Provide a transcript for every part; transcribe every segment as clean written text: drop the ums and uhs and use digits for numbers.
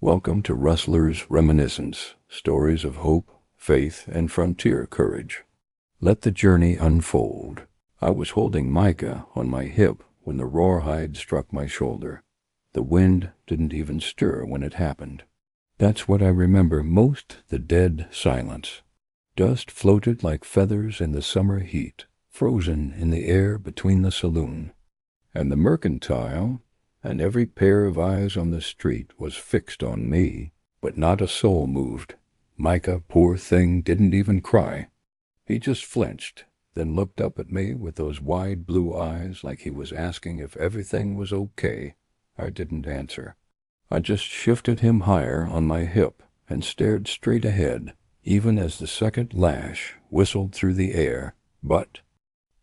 Welcome to Rustler's Reminiscence, stories of hope, faith, and frontier courage. Let the journey unfold. I was holding Micah on my hip when the rawhide struck my shoulder. The wind didn't even stir when it happened. That's what I remember most, the dead silence. Dust floated like feathers in the summer heat, frozen in the air between the saloon and the mercantile, and every pair of eyes on the street was fixed on me, but not a soul moved. Micah, poor thing, didn't even cry. He just flinched, then looked up at me with those wide blue eyes like he was asking if everything was okay. I didn't answer. I just shifted him higher on my hip and stared straight ahead, even as the second lash whistled through the air, but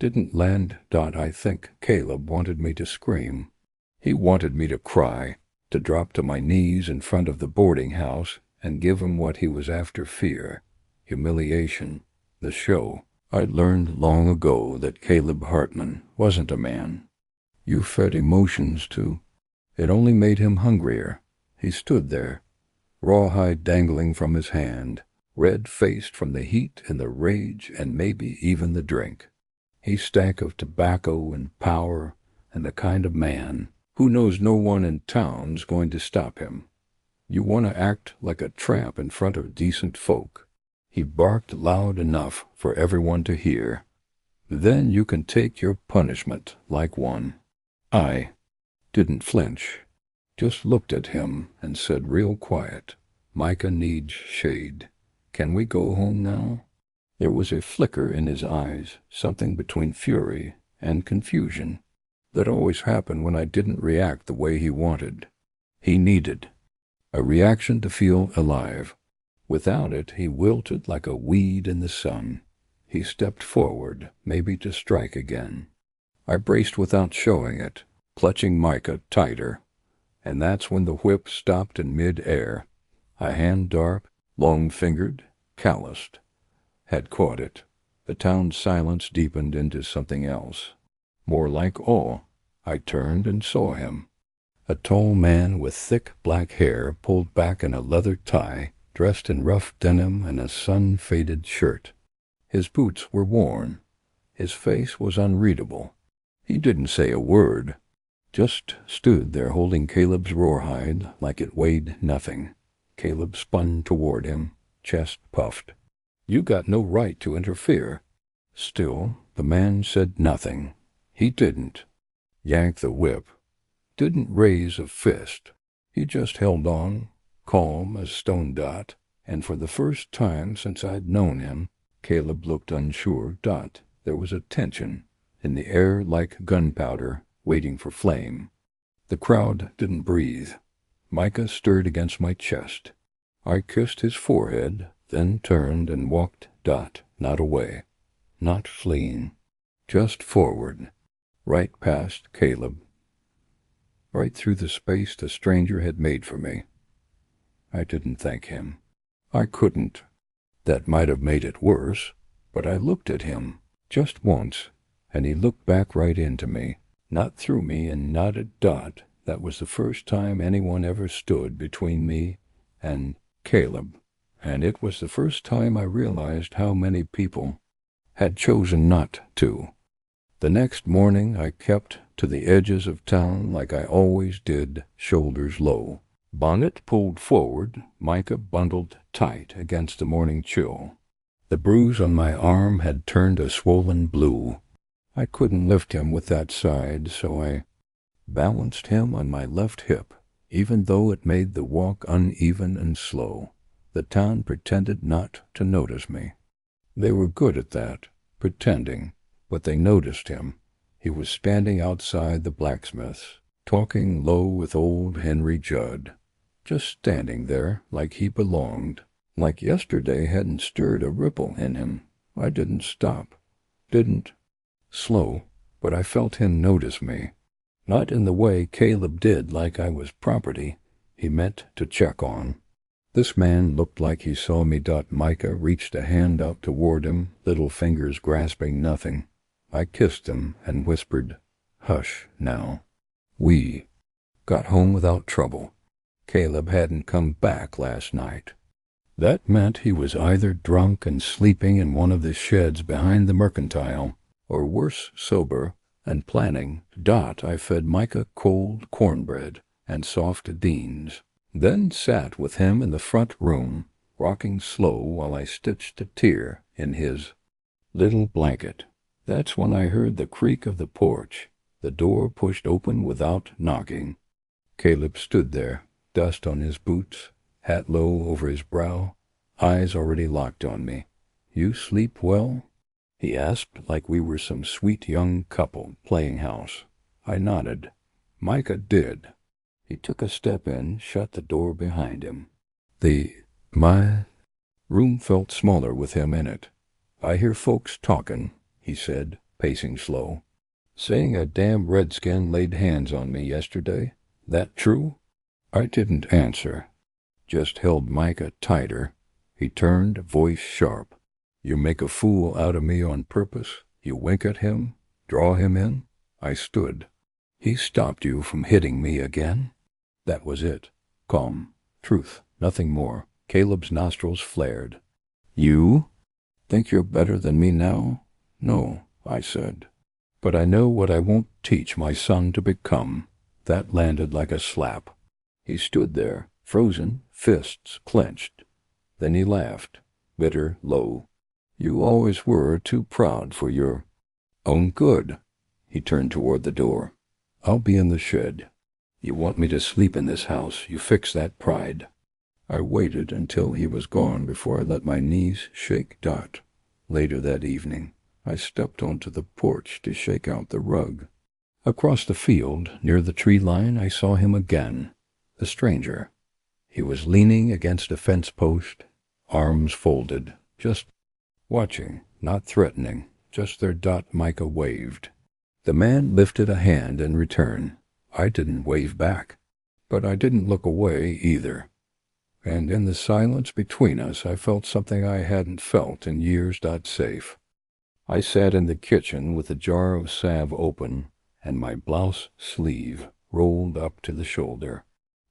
didn't land. I think Caleb wanted me to scream. He wanted me to cry, to drop to my knees in front of the boarding house and give him what he was after: fear, humiliation, the show. I'd learned long ago that Caleb Hartman wasn't a man you fed emotions to. It only made him hungrier. He stood there, rawhide dangling from his hand, red-faced from the heat and the rage and maybe even the drink. He stank of tobacco and power, and the kind of man who knows no one in town's going to stop him. You want to act like a tramp in front of decent folk. He barked loud enough for everyone to hear. Then you can take your punishment like one. I didn't flinch, just looked at him and said real quiet, "Micah needs shade. Can we go home now?" There was a flicker in his eyes, something between fury and confusion, that always happened when I didn't react the way he wanted. He needed a reaction to feel alive. Without it, he wilted like a weed in the sun. He stepped forward, maybe to strike again. I braced without showing it, clutching Micah tighter, and that's when the whip stopped in mid-air. A hand dark, long-fingered, calloused, had caught it. The town's silence deepened into something else, more like awe. I turned and saw him. A tall man with thick black hair pulled back in a leather tie, dressed in rough denim and a sun-faded shirt. His boots were worn. His face was unreadable. He didn't say a word, just stood there holding Caleb's rawhide like it weighed nothing. Caleb spun toward him, chest puffed. "You got no right to interfere." Still, the man said nothing. He didn't yank the whip, didn't raise a fist. He just held on, calm as stone. And for the first time since I'd known him, Caleb looked unsure. There was a tension in the air like gunpowder waiting for flame. The crowd didn't breathe. Micah stirred against my chest. I kissed his forehead, then turned and walked. Not away, not fleeing, just forward, right past Caleb, right through the space the stranger had made for me. I didn't thank him. I couldn't. That might have made it worse, but I looked at him, just once, and he looked back right into me, not through me, and nodded. That was the first time anyone ever stood between me and Caleb, and it was the first time I realized how many people had chosen not to. The next morning I kept to the edges of town like I always did, shoulders low, bonnet pulled forward, Micah bundled tight against the morning chill. The bruise on my arm had turned a swollen blue. I couldn't lift him with that side, so I balanced him on my left hip, even though it made the walk uneven and slow. The town pretended not to notice me. They were good at that, pretending, but they noticed him. He was standing outside the blacksmith's, talking low with old Henry Judd, just standing there like he belonged, like yesterday hadn't stirred a ripple in him. I didn't stop, didn't slow, but I felt him notice me. Not in the way Caleb did, like I was property. He meant to check on. This man looked like he saw me. Micah reached a hand out toward him, little fingers grasping nothing. I kissed him and whispered, "Hush, now." We got home without trouble. Caleb hadn't come back last night. That meant he was either drunk and sleeping in one of the sheds behind the mercantile, or worse, sober and planning. I fed Micah cold cornbread and soft beans, then sat with him in the front room, rocking slow while I stitched a tear in his little blanket. That's when I heard the creak of the porch, the door pushed open without knocking. Caleb stood there, dust on his boots, hat low over his brow, eyes already locked on me. "You sleep well?" he asked, like we were some sweet young couple playing house. I nodded. Micah did. He took a step in, shut the door behind him. My room felt smaller with him in it. "I hear folks talking," he said, pacing slow. "Saying a damn redskin laid hands on me yesterday. That true?" I didn't answer, just held Micah tighter. He turned, voice sharp. "You make a fool out of me on purpose? You wink at him? Draw him in?" I stood. "He stopped you from hitting me again?" That was it. Calm. Truth. Nothing more. Caleb's nostrils flared. "You think you're better than me now?" "No," I said. "But I know what I won't teach my son to become." That landed like a slap. He stood there, frozen, fists clenched. Then he laughed, bitter, low. "You always were too proud for your own good." He turned toward the door. "I'll be in the shed. You want me to sleep in this house. You fix that pride." I waited until he was gone before I let my knees shake. Later that evening, I stepped onto the porch to shake out the rug. Across the field, near the tree line, I saw him again. The stranger. He was leaning against a fence post, arms folded, just watching, not threatening, just there. Micah waved. The man lifted a hand in return. I didn't wave back, but I didn't look away either. And in the silence between us, I felt something I hadn't felt in years. Safe. I sat in the kitchen with the jar of salve open and my blouse sleeve rolled up to the shoulder.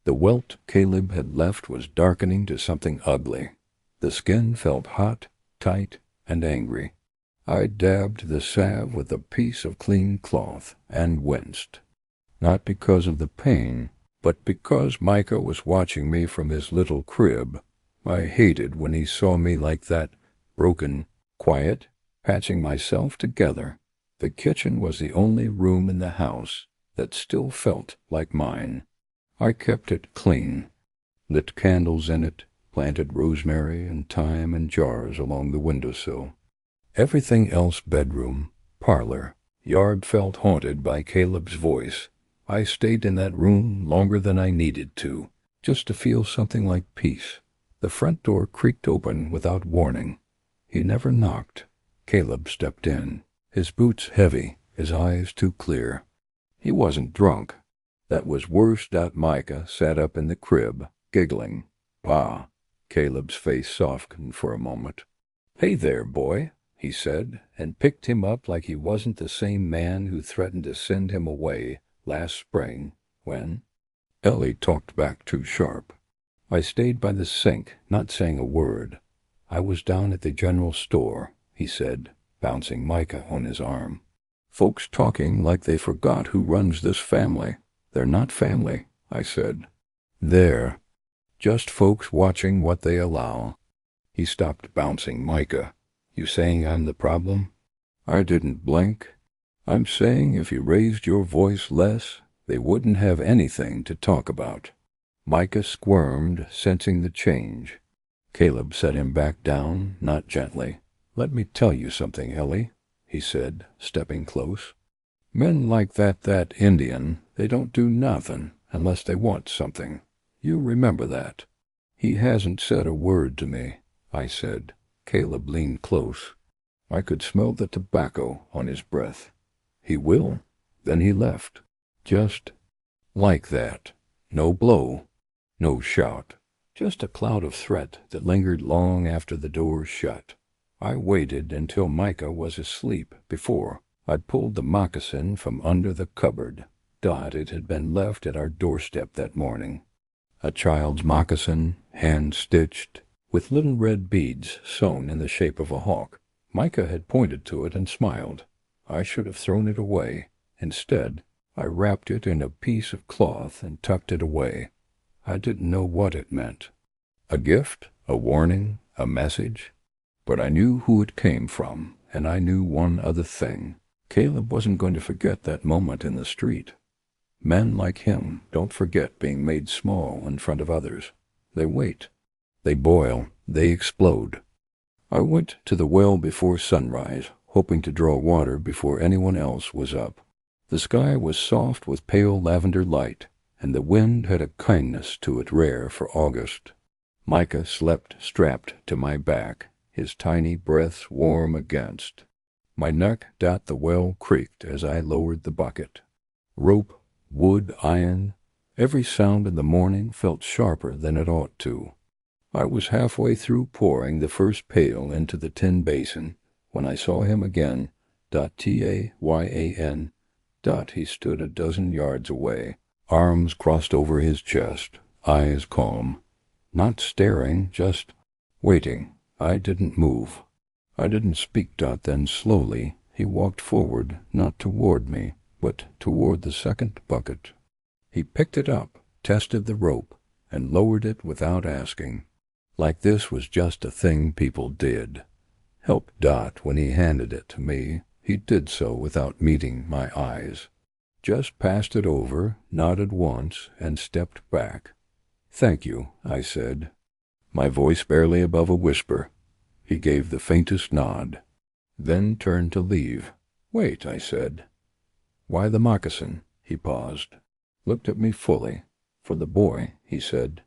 The welt Caleb had left was darkening to something ugly. The skin felt hot, tight, and angry. I dabbed the salve with a piece of clean cloth and winced. Not because of the pain, but because Micah was watching me from his little crib. I hated when he saw me like that, broken, quiet, patching myself together. The kitchen was the only room in the house that still felt like mine. I kept it clean, lit candles in it, planted rosemary and thyme in jars along the windowsill. Everything else, bedroom, parlor, yard, felt haunted by Caleb's voice. I stayed in that room longer than I needed to, just to feel something like peace. The front door creaked open without warning. He never knocked. Caleb stepped in, his boots heavy, his eyes too clear. He wasn't drunk. That was worse. Micah sat up in the crib, giggling. "Pa." Caleb's face softened for a moment. "Hey there, boy," he said, and picked him up like he wasn't the same man who threatened to send him away last spring, when Ellie talked back too sharp. I stayed by the sink, not saying a word. "I was down at the general store," he said, bouncing Micah on his arm. "Folks talking like they forgot who runs this family." "They're not family," I said. "They're just folks watching what they allow." He stopped bouncing Micah. "You saying I'm the problem?" I didn't blink. "I'm saying if you raised your voice less, they wouldn't have anything to talk about." Micah squirmed, sensing the change. Caleb set him back down, not gently. "Let me tell you something, Ellie," he said, stepping close. "Men like that Indian, they don't do nothing unless they want something. You remember that." "He hasn't said a word to me," I said. Caleb leaned close. I could smell the tobacco on his breath. "He will." Then he left. Just like that. No blow. No shout. Just a cloud of threat that lingered long after the door shut. I waited until Micah was asleep before I'd pulled the moccasin from under the cupboard. It had been left at our doorstep that morning. A child's moccasin, hand-stitched, with little red beads sewn in the shape of a hawk. Micah had pointed to it and smiled. I should have thrown it away. Instead, I wrapped it in a piece of cloth and tucked it away. I didn't know what it meant. A gift? A warning? A message? But I knew who it came from, and I knew one other thing. Caleb wasn't going to forget that moment in the street. Men like him don't forget being made small in front of others. They wait. They boil. They explode. I went to the well before sunrise, hoping to draw water before anyone else was up. The sky was soft with pale lavender light, and the wind had a kindness to it rare for August. Micah slept strapped to my back, his tiny breath warm against. My neck at the well creaked as I lowered the bucket. Rope, wood, iron, every sound in the morning felt sharper than it ought to. I was halfway through pouring the first pail into the tin basin when I saw him again. Tayan. He stood a dozen yards away, arms crossed over his chest, eyes calm. Not staring, just waiting. I didn't move. I didn't speak. Then slowly he walked forward, not toward me, but toward the second bucket. He picked it up, tested the rope, and lowered it without asking. Like this was just a thing people did. Help. When he handed it to me, he did so without meeting my eyes. Just passed it over, nodded once, and stepped back. "Thank you," I said, my voice barely above a whisper. He gave the faintest nod, then turned to leave. "Wait," I said. "Why the moccasin?" He paused, looked at me fully. "For the boy," he said.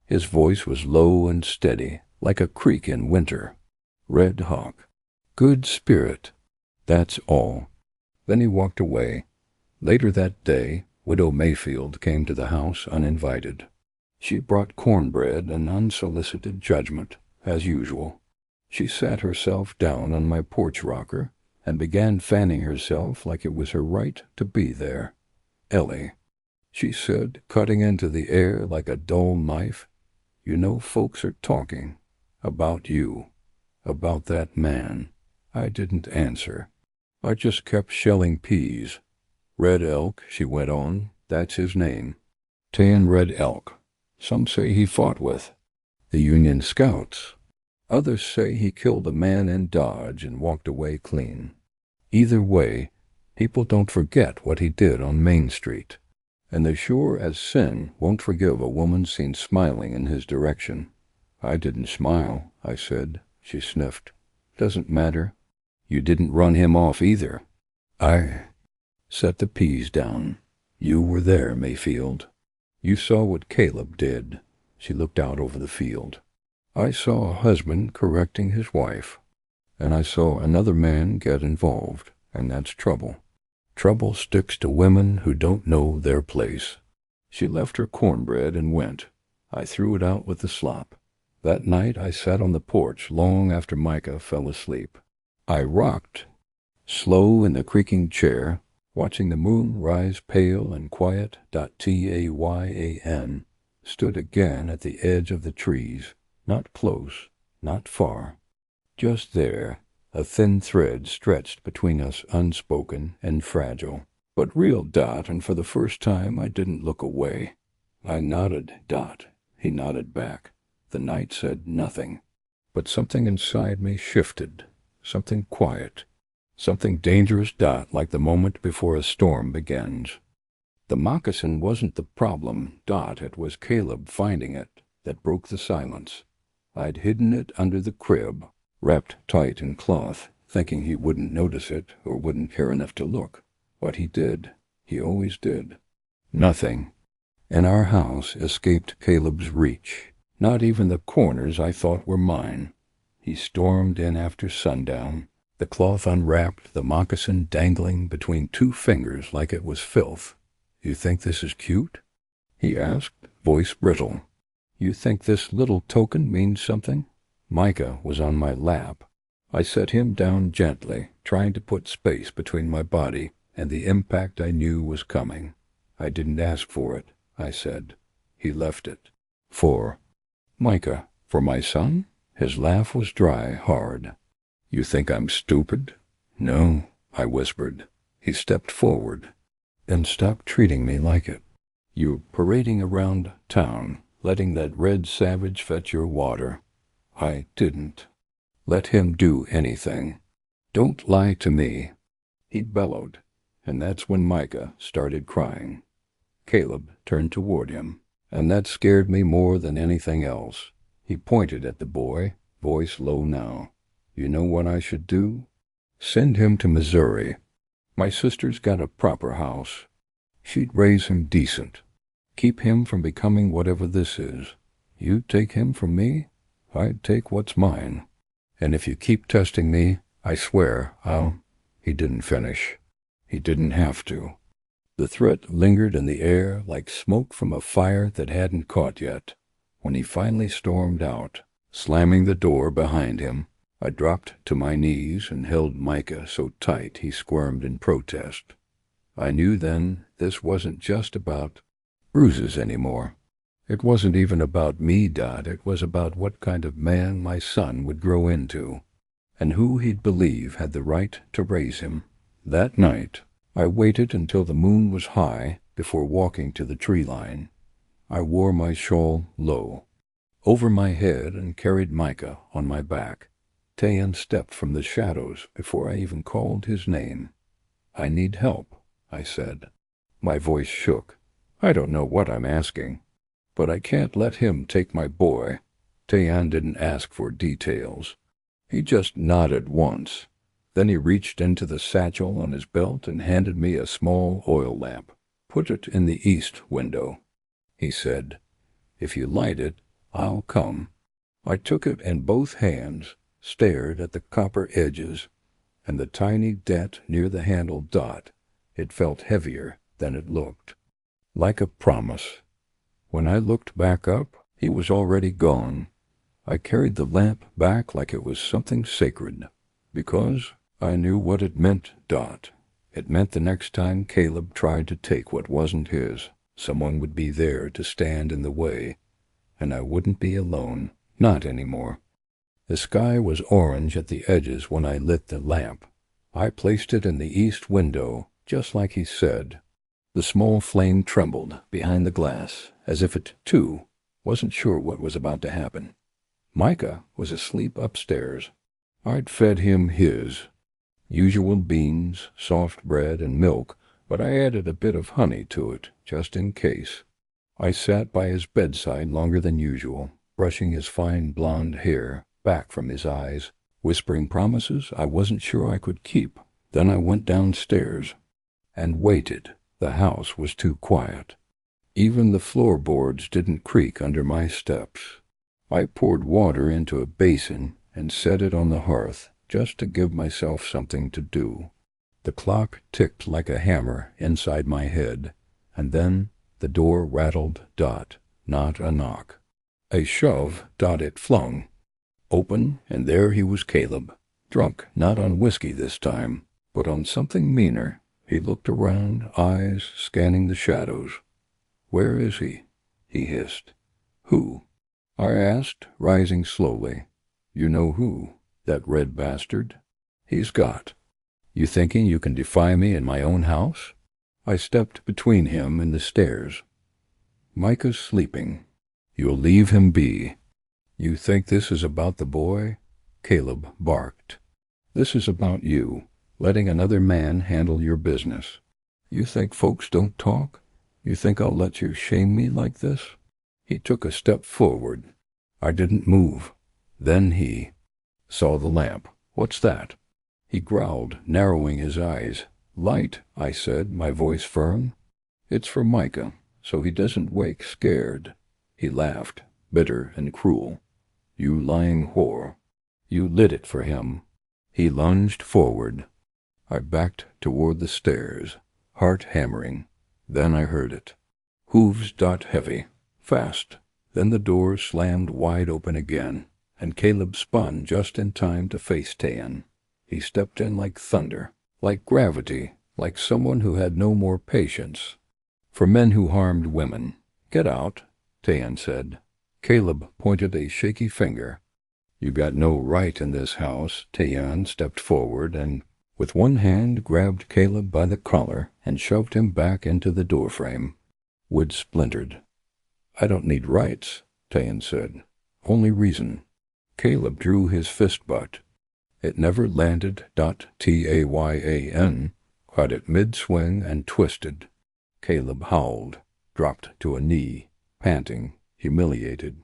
His voice was low and steady, like a creek in winter. "Red Hawk. Good spirit. That's all." Then he walked away. Later that day, Widow Mayfield came to the house uninvited. She brought cornbread and unsolicited judgment, as usual. She sat herself down on my porch rocker and began fanning herself like it was her right to be there. "Ellie," she said, cutting into the air like a dull knife, "you know folks are talking about you, about that man." I didn't answer. I just kept shelling peas. "Red Elk," she went on, "that's his name. Tayan Red Elk. Some say he fought with the Union Scouts. Others say he killed a man in Dodge and walked away clean. Either way, people don't forget what he did on Main Street, and they sure as sin won't forgive a woman seen smiling in his direction." "I didn't smile," I said. She sniffed. "Doesn't matter. You didn't run him off either." I set the peas down. "You were there, Mayfield. You saw what Caleb did." She looked out over the field. "I saw a husband correcting his wife, and I saw another man get involved, and that's trouble. Trouble sticks to women who don't know their place." She left her cornbread and went. I threw it out with the slop. That night I sat on the porch long after Micah fell asleep. I rocked, slow in the creaking chair, watching the moon rise pale and quiet. Tayan stood again at the edge of the trees, not close, not far, just there, a thin thread stretched between us, unspoken and fragile, but real. And for the first time I didn't look away. I nodded. He nodded back. The night said nothing, but something inside me shifted, something quiet, something dangerous. Like the moment before a storm begins. The moccasin wasn't the problem. It was Caleb finding it that broke the silence. I'd hidden it under the crib, wrapped tight in cloth, thinking he wouldn't notice it or wouldn't care enough to look. But he did. He always did. Nothing in our house escaped Caleb's reach, not even the corners I thought were mine. He stormed in after sundown, the cloth unwrapped, the moccasin dangling between two fingers like it was filth. "You think this is cute?" he asked, voice brittle. "You think this little token means something?" Micah was on my lap. I set him down gently, trying to put space between my body and the impact I knew was coming. "I didn't ask for it," I said. He left it. 4. Micah, for my son? His laugh was dry, hard. You think I'm stupid? No, I whispered. He stepped forward. Then stop treating me like it. You're parading around town, letting that red savage fetch your water. I didn't. Let him do anything. Don't lie to me. He bellowed, and that's when Micah started crying. Caleb turned toward him, and that scared me more than anything else. He pointed at the boy, voice low now. You know what I should do? Send him to Missouri. My sister's got a proper house. She'd raise him decent. Keep him from becoming whatever this is. You take him from me, I'd take what's mine. And if you keep testing me, I swear I'll... He didn't finish. He didn't have to. The threat lingered in the air like smoke from a fire that hadn't caught yet. When he finally stormed out, slamming the door behind him, I dropped to my knees and held Micah so tight he squirmed in protest. I knew then this wasn't just about bruises anymore. It wasn't even about me, Dot. It was about what kind of man my son would grow into, and who he'd believe had the right to raise him. That night, I waited until the moon was high before walking to the tree line. I wore my shawl low over my head and carried Micah on my back. Tayan stepped from the shadows before I even called his name. I need help, I said. My voice shook. I don't know what I'm asking, but I can't let him take my boy. Tayan didn't ask for details. He just nodded once. Then he reached into the satchel on his belt and handed me a small oil lamp. Put it in the east window, he said. If you light it, I'll come. I took it in both hands, stared at the copper edges, and the tiny dent near the handle. Dot. It felt heavier than it looked. Like a promise. When I looked back up, he was already gone. I carried the lamp back like it was something sacred, because I knew what it meant, Dot. It meant the next time Caleb tried to take what wasn't his, someone would be there to stand in the way, and I wouldn't be alone, not anymore. The sky was orange at the edges when I lit the lamp. I placed it in the east window, just like he said. The small flame trembled behind the glass, as if it, too, wasn't sure what was about to happen. Micah was asleep upstairs. I'd fed him his usual beans, soft bread, and milk, but I added a bit of honey to it, just in case. I sat by his bedside longer than usual, brushing his fine blonde hair back from his eyes, whispering promises I wasn't sure I could keep. Then I went downstairs and waited. The house was too quiet. Even the floorboards didn't creak under my steps. I poured water into a basin and set it on the hearth, just to give myself something to do. The clock ticked like a hammer inside my head, and then the door rattled. Dot. Not a knock. A shove. Dot. It flung open, and there he was, Caleb. Drunk, not on whiskey this time, but on something meaner. He looked around, eyes scanning the shadows. Where is he? He hissed. Who? I asked, rising slowly. You know who? That red bastard? He's got. You thinking you can defy me in my own house? I stepped between him and the stairs. Micah's sleeping. You'll leave him be. You think this is about the boy? Caleb barked. This is about you, letting another man handle your business. You think folks don't talk? You think I'll let you shame me like this? He took a step forward. I didn't move. Then he saw the lamp. What's that? He growled, narrowing his eyes. Light, I said, my voice firm. It's for Micah, so he doesn't wake scared. He laughed, bitter and cruel. You lying whore. You lit it for him. He lunged forward. I backed toward the stairs, heart hammering. Then I heard it. Hooves. Dot. Heavy. Fast. Then the door slammed wide open again, and Caleb spun just in time to face Tayan. He stepped in like thunder, like gravity, like someone who had no more patience for men who harmed women. Get out, Tayan said. Caleb pointed a shaky finger. You got no right in this house. Tayan stepped forward and, with one hand, grabbed Caleb by the collar and shoved him back into the doorframe. Wood splintered. I don't need rights, Tayan said. Only reason. Caleb drew his fist butt. It never landed. Tayan caught it mid-swing and twisted. Caleb howled, dropped to a knee, panting, humiliated.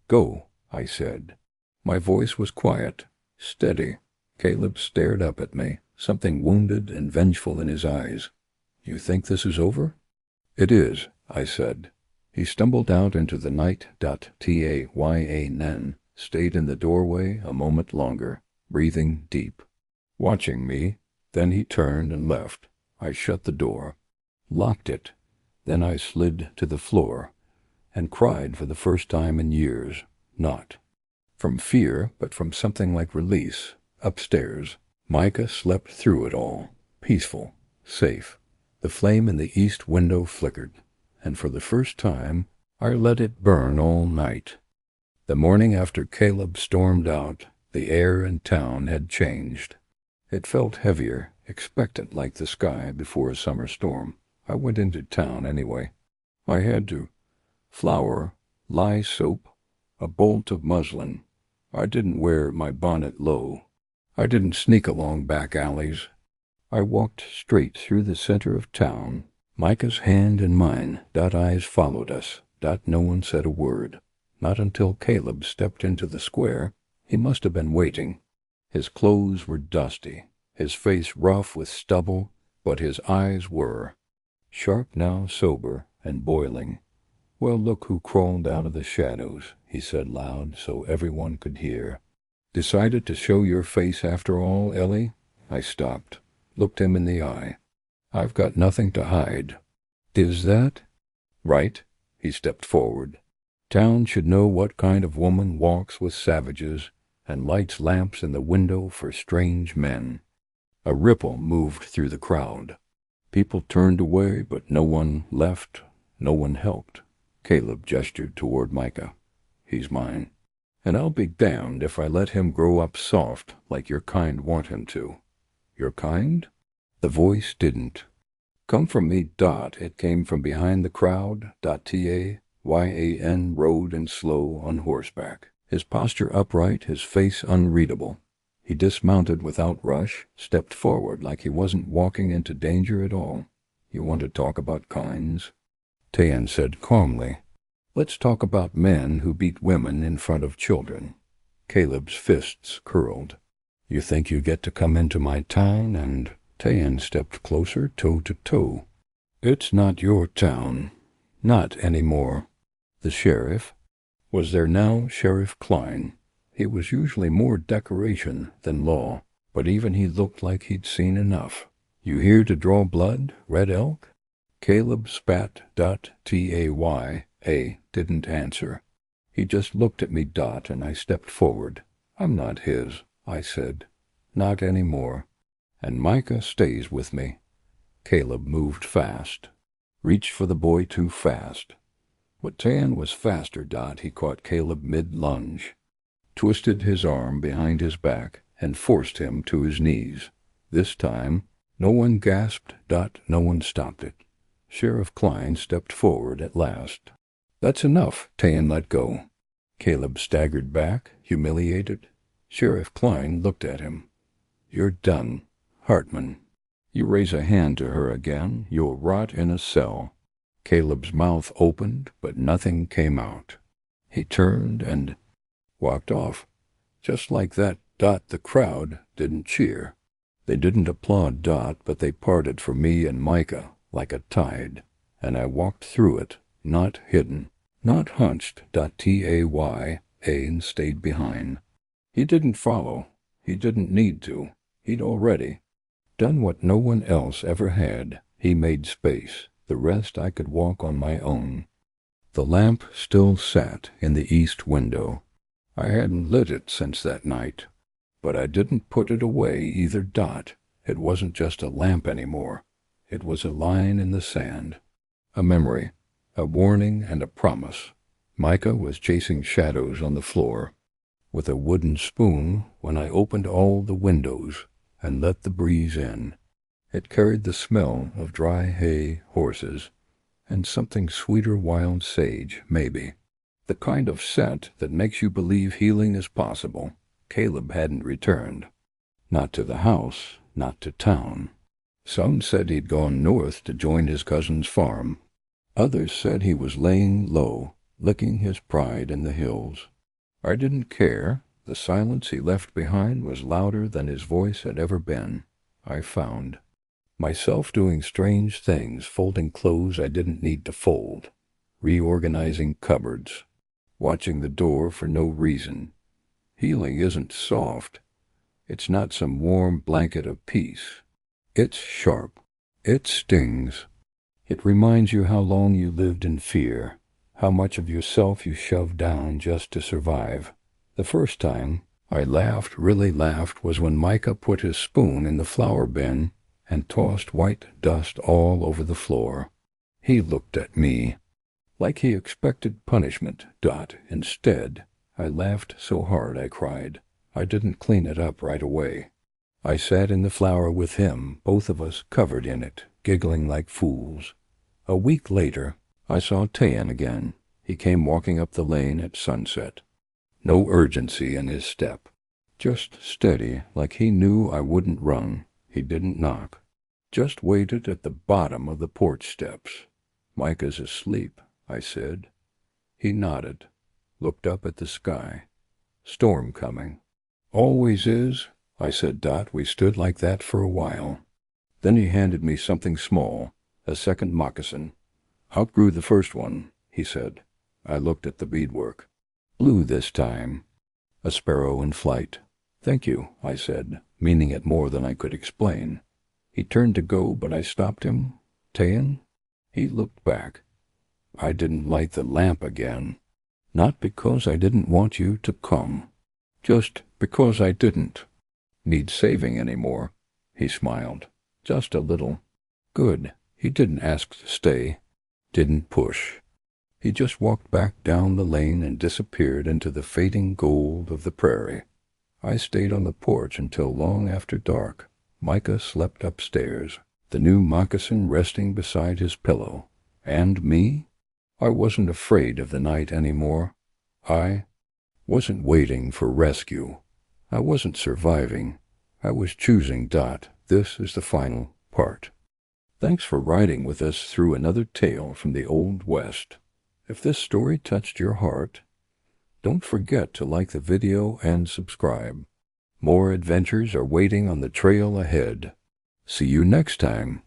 Go, I said. My voice was quiet, steady. Caleb stared up at me, something wounded and vengeful in his eyes. You think this is over? It is, I said. He stumbled out into the night. Tayan stayed in the doorway a moment longer, breathing deep, watching me. Then he turned and left. I shut the door, locked it. Then I slid to the floor and cried for the first time in years. Not from fear, but from something like release. Upstairs, Micah slept through it all, peaceful, safe. The flame in the east window flickered, and for the first time I let it burn all night. The morning after Caleb stormed out, the air in town had changed. It felt heavier, expectant like the sky before a summer storm. I went into town anyway. I had to. Flour, lye soap, a bolt of muslin. I didn't wear my bonnet low. I didn't sneak along back alleys. I walked straight through the center of town, Micah's hand in mine. Eyes followed us. No one said a word. Not until Caleb stepped into the square. He must have been waiting. His clothes were dusty, his face rough with stubble, but his eyes were sharp now, sober and boiling. Well, look who crawled out of the shadows, he said loud so everyone could hear. Decided to show your face after all, Ellie? I stopped, looked him in the eye. I've got nothing to hide. Is that right? He stepped forward. Town should know what kind of woman walks with savages and lights lamps in the window for strange men. A ripple moved through the crowd. People turned away, but no one left, no one helped. Caleb gestured toward Micah. He's mine. And I'll be damned if I let him grow up soft like your kind want him to. Your kind? The voice didn't come from me. It came from behind the crowd. Tayan rode and slow on horseback, his posture upright, his face unreadable. He dismounted without rush, stepped forward like he wasn't walking into danger at all. You want to talk about kinds? Tayan said calmly. Let's talk about men who beat women in front of children. Caleb's fists curled. You think you get to come into my town? And Tayan stepped closer, toe to toe. It's not your town. Not anymore. The sheriff was there now, Sheriff Klein. He was usually more decoration than law, but even he looked like he'd seen enough. You here to draw blood, Red Elk? Caleb spat. Tayan didn't answer. He just looked at me. And I stepped forward. I'm not his, I said. Not anymore. And Micah stays with me. Caleb moved fast. Reached for the boy too fast. But Tayan was faster. He caught Caleb mid-lunge, twisted his arm behind his back, and forced him to his knees. This time, no one gasped. No one stopped it. Sheriff Klein stepped forward at last. That's enough. Tayan let go. Caleb staggered back, humiliated. Sheriff Klein looked at him. You're done, Hartman. You raise a hand to her again, you'll rot in a cell. Caleb's mouth opened, but nothing came out. He turned and walked off. Just like that. The crowd didn't cheer. They didn't applaud. But they parted for me and Micah like a tide, and I walked through it, not hidden, not hunched. Tayan stayed behind. He didn't follow. He didn't need to. He'd already done what no one else ever had. He made space. The rest I could walk on my own. The lamp still sat in the east window. I hadn't lit it since that night, but I didn't put it away either. It wasn't just a lamp anymore. It was a line in the sand, a memory, a warning and a promise. Micah was chasing shadows on the floor with a wooden spoon when I opened all the windows and let the breeze in. It carried the smell of dry hay, horses, and something sweeter wild sage, maybe. The kind of scent that makes you believe healing is possible. Caleb hadn't returned. Not to the house, not to town. Some said he'd gone north to join his cousin's farm. Others said he was laying low, licking his pride in the hills. I didn't care. The silence he left behind was louder than his voice had ever been. I found myself doing strange things, folding clothes I didn't need to fold, reorganizing cupboards, watching the door for no reason. Healing isn't soft. It's not some warm blanket of peace. It's sharp. It stings. It reminds you how long you lived in fear, how much of yourself you shoved down just to survive. The first time I laughed, really laughed, was when Micah put his spoon in the flour bin and tossed white dust all over the floor. He looked at me like he expected punishment. Instead, I laughed so hard I cried. I didn't clean it up right away. I sat in the flour with him, both of us covered in it, giggling like fools. A week later, I saw Tayan again. He came walking up the lane at sunset. No urgency in his step. Just steady, like he knew I wouldn't run. He didn't knock. Just waited at the bottom of the porch steps. "Micah's asleep," I said. He nodded, looked up at the sky. "Storm coming." "Always is," I said. We stood like that for a while. Then he handed me something small, a second moccasin. "Outgrew the first one," he said. I looked at the beadwork. "Blue this time. A sparrow in flight." "Thank you," I said, meaning it more than I could explain. He turned to go, but I stopped him. "Tayan?" He looked back. "I didn't light the lamp again. Not because I didn't want you to come. Just because I didn't need saving anymore." He smiled. "Just a little." "Good." He didn't ask to stay. Didn't push. He just walked back down the lane and disappeared into the fading gold of the prairie. I stayed on the porch until long after dark. Micah slept upstairs, the new moccasin resting beside his pillow. And me? I wasn't afraid of the night anymore. I wasn't waiting for rescue. I wasn't surviving. I was choosing. This is the final part. Thanks for riding with us through another tale from the Old West. If this story touched your heart, don't forget to like the video and subscribe. More adventures are waiting on the trail ahead. See you next time.